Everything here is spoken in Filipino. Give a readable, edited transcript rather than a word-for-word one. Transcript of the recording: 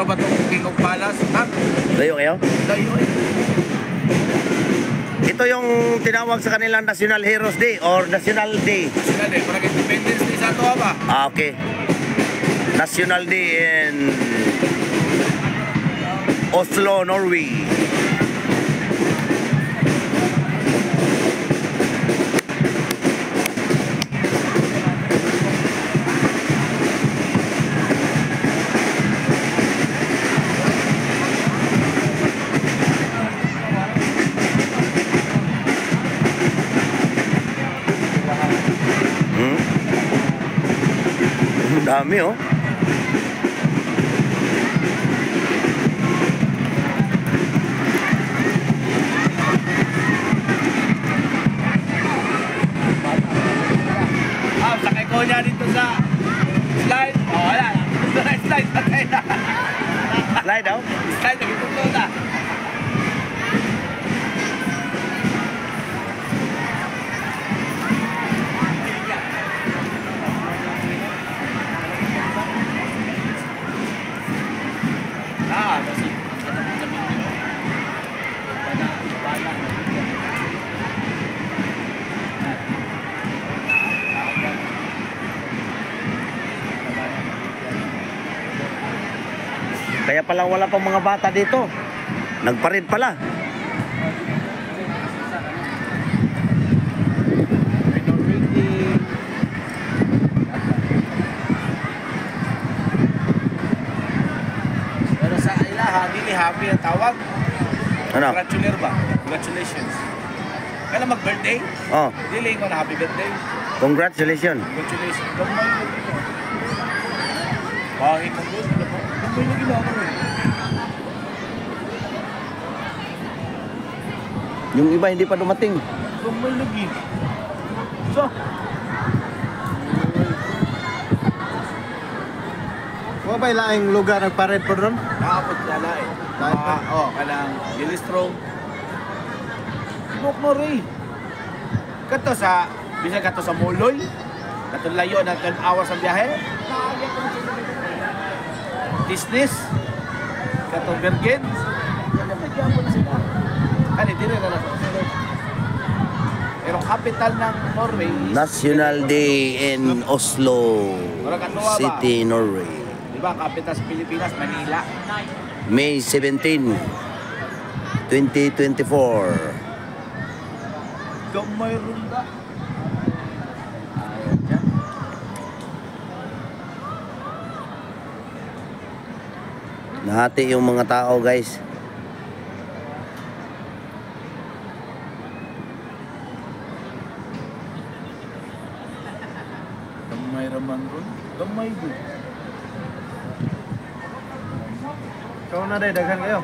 Ba itong King of Palace? Layo kayo? Layo eh. Ito yung tinawag sa kanilang National Heroes Day or National Day. National Day, parang Independence Day sa ito ba? Okay. National Day in Oslo, Norway. Dami oh. Sakay ko niya dito sa slide. Oh, wala. Slide. Slide daw? Slide, nagituto na. Kaya pala wala pang mga bata dito. Nagparid pala. Pero sa ilaha, dili happy ang tawag. Ano? Congratulator ba? Congratulations. Kailan mag-birthday? Oh, Dili ko na happy birthday. congratulations. Congratulations. Gamay mo dito. Bahit mo doon. Gamay na ginawa mo. Yung iba hindi pa dumating. Gamay lagi. So. Wa ba ilaing lugar nagpared po doon? Nakapot na lain. Kanang Gilistro. Ibok mo rin. Kato sa, bisa kato sa Muloy. Kato layo na 10 hours ang biyahe. Disney. Kato Bergen. Nagyan mo na sila. Kani, dire na lang. Pero capital ng Norway. National Day in Oslo City, Norway. Diba, capital sa Pilipinas, Manila. May 17, 2024. Gamay runda. Nahati yung mga tao, guys. Gamay raman ron. Gamay ron. Ikaw na day, daghan kayo.